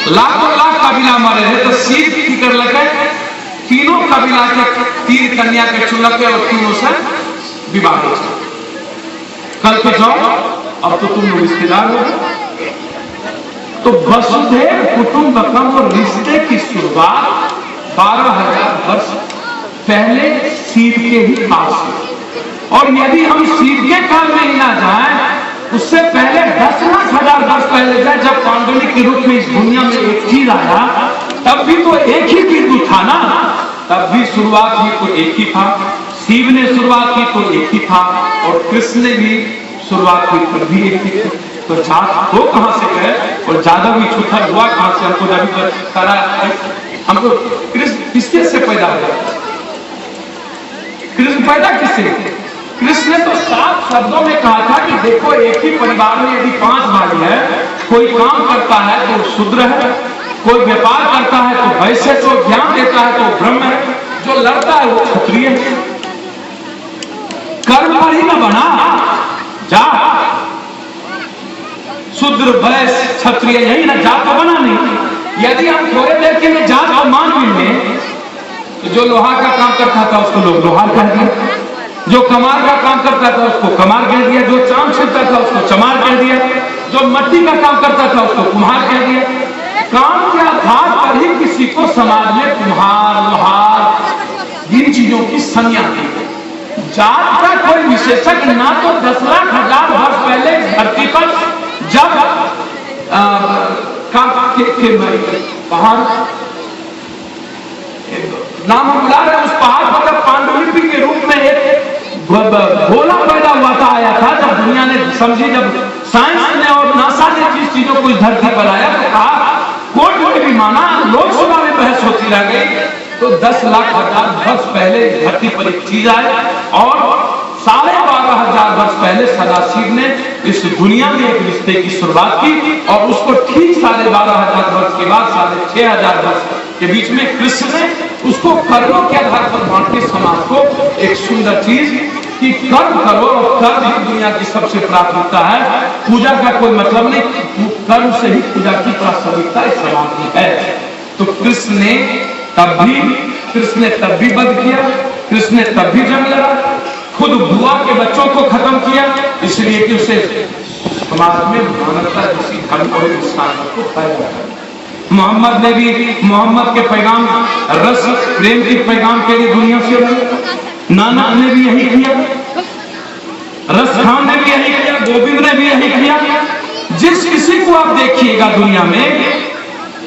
लाखों लाख कबीला मरे हैं, तो सीध की कर लगे तीनों कबीला के तीन कन्या के चुनके और तीनों से विवाह हो जाए। कल पे जाओ, अब तो तुम लोग रिश्तेदार हो। तो वसुधैव कुटुंबकम और रिश्ते की शुरुआत 12,000 वर्ष पहले शिव के ही पास है। और यदि हम शिव के काल में ही ना जाए, उससे पहले 10,00,000 वर्ष पहले जाए, जब पांडुलिक के रूप में इस दुनिया में एक चीज आया, तब भी तो एक ही बिंदु था ना। तब भी शुरुआत ही तो एक ही था। शिव ने शुरुआत की तो एक ही था, और कृष्ण ने भी शुरुआत की तो भी एक ही थी। तो जात तो कहां से गए, और ज्यादा भी छुट्टा हुआ कहां से? हमको जब सारा हमको कृष्ण किसके से पैदा हुआ? कृष्ण पैदा किससे? कृष्ण ने तो साफ शब्दों में कहा था कि देखो, एक ही परिवार में यदि 5 भाई है, कोई काम करता है तो शूद्र है, कोई व्यापार करता है तो वैश्य है, जो ज्ञान देता है तो ब्रह्म है, जो लड़ता है वो क्षत्रिय है। कर्म पर ही न बना जा, शूद्र वैश्य क्षत्रिय यही ना, जात तो बना नहीं। यदि हम थोड़े देर के लिए जात को मान भी लें, तो जो लोहा का काम करता था उसको लोग लोहार कह दिया, जो कमार का काम करता था उसको कमार कह दिया, जो चांद छिड़ता था उसको चमार कह दिया, जो मिट्टी का काम करता था उसको कुम्हार कह दिया। काम के आधार पर ही किसी को समाज में कुम्हार, लोहार, इन चीजों की संज्ञा दी। जात का कोई विशेषक ना तो 10,00,000 वर्ष पहले धरती पर जब पहाड़ नाम हम बुला रहे, उस पहाड़ पर जब पांडुलिपि के रूप में एक गोला पैदा हुआ था, आया था, जब दुनिया ने समझी, जब साइंस ने और नासा ने जिस चीजों को इस धरती पर आया, तो कहा कोर्ट में भी माना, लोकसभा में बहस होती रह गई। तो 10,00,000 वर्ष पहले धरती पर एक चीज आई, और 12,500 वर्ष पहले सदाशिव ने इस दुनिया में एक रिश्ते की शुरुआत की, और उसको ठीक 12,500 वर्ष के बाद 6,500 वर्ष के बीच में कृष्ण ने उसको कर्मों के आधार पर बांट के समाज को एक सुंदर चीज कि कर्म करो, और कर्म ही दुनिया की सबसे प्राथमिकता है। पूजा का कोई मतलब नहीं, कर्म से ही पूजा की प्राथमिकता इस समाज में है। तो कृष्ण ने तब भी वध किया, कृष्ण ने तब भी जंग लड़ा, खुद बुआ के बच्चों को खत्म किया, इसलिए कि उसे समाज में मानवता जैसी धर्म और इंसान को पैदा किया। मोहम्मद ने भी मोहम्मद के पैगाम, रस प्रेम के पैगाम के लिए दुनिया से लड़े। नानक ने भी यही किया, रस खान ने भी यही किया, गोविंद ने भी यही किया। जिस किसी को आप देखिएगा दुनिया में,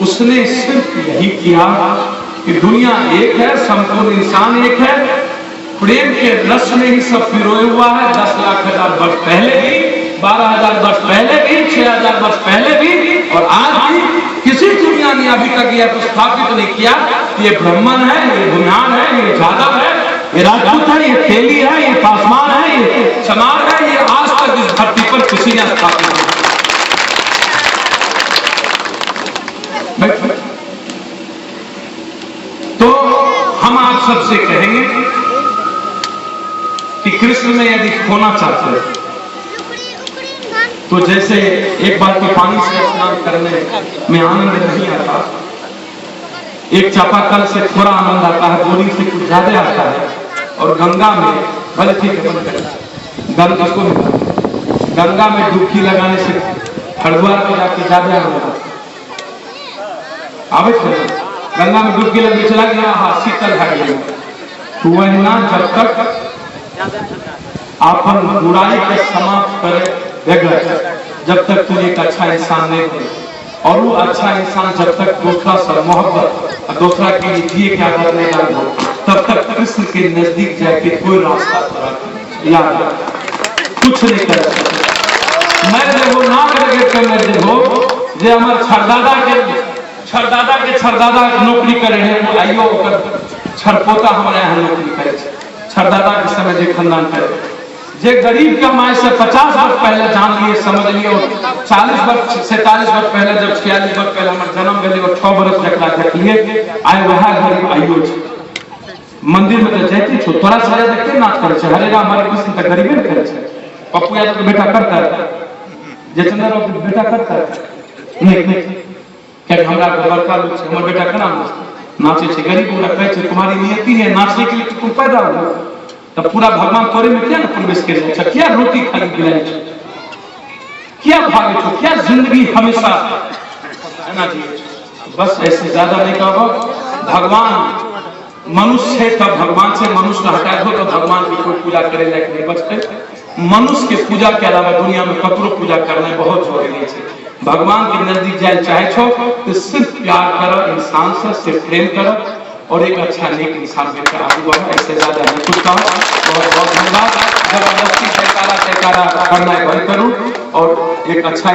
उसने सिर्फ यही किया कि दुनिया एक है, संपूर्ण इंसान एक है, प्रेम के रस में ही सब पिरोए हुआ है। 10,00,000 वर्ष पहले भी, 12,000 वर्ष पहले भी, 6,000 वर्ष पहले भी, और आज भी किसी दुनिया ने अभी तक यह तो स्थापित नहीं किया ये ब्राह्मण है, ये बुनियाद है, ये जादव है, ये राजपूत है, ये तेली है, ये पासवान है, ये चमार है। ये आज तक इस धरती पर किसी ने स्थापित नहीं। तो हम आप सबसे कहेंगे कि कृष्ण में यदि खोना चाहते हैं, तो जैसे एक बार के पानी से स्नान करने में आनंद नहीं आता, एक चापाकल से थोड़ा आनंद आता है, बोरिंग से कुछ ज्यादा आता है, और गंगा में भले ठीक गंगा में डुबकी लगाने से हरिद्वार में जाके ज्यादा आनंद आता है। गंगा में डुबकी लगे चला गया, हाँ शीतल है, तो वह ना जब तक आपन बुराई के समाप्त करे जब तक तू एक अच्छा इंसान नहीं बने, और वो अच्छा इंसान जब तक दूसरा से मोहब्बत और दूसरा के लिए जिए के आदत नहीं डालो, तब तक कृष्ण के नजदीक जाके कोई रास्ता याद कुछ नहीं कर सकते। मैं देखो ना करके मैं देखो जे हमारे छरदादा नौकरी करे हैं, वो आइयो छरपोता हमारे यहाँ नौकरी करे, छरदादा के समय जे खानदान करे, जे गरीब के माए से 50 वर्ष पहले जान लिए, समझ लिए, और 40 वर्ष 47 वर्ष पहले, जब 46 वर्ष पहले हमारे जन्म गए और 6 वर्ष जकरा देखलिए आए, वह गरीब आइयो मंदिर में तो जाते छो, तोरा सारा देखते नाच करे छे, हरे राम हरे कृष्ण तो गरीबे करे छे। पप्पू यादव के बेटा करता है, जयचंद्र राव के बेटा करता है, नहीं क्या हमरा बड़का लोग छै, हमर बेटा केना नाचे छै, गरीब ओकरा कहै छै तुम्हारी नियति है नाचने के लिए, तुम पैदा हो, तब पूरा भगवान तोरे में क्या ना प्रवेश कर जाए, क्या रोटी खाली गिराए छो, क्या भागे छो, क्या जिंदगी हमेशा है ना जी। बस ऐसे ज्यादा नहीं कहो। भगवान मनुष्य है तब भगवान से मनुष्य हटा दो तो भगवान की कोई पूजा करे लायक नहीं बचते। मनुष्य के पूजा के अलावा दुनिया में ककरो पूजा करना बहुत जरूरी है। भगवान के नजदीक जाए चाहे छो तो सिर्फ प्यार करो, इंसान से सिर्फ प्रेम करो और एक अच्छा नेक इंसान बनकर आगे बढ़ो। ऐसे ज्यादा नहीं कुछ कहो। बहुत बहुत धन्यवाद। जबरदस्ती जयकारा करना बंद करूं और एक अच्छा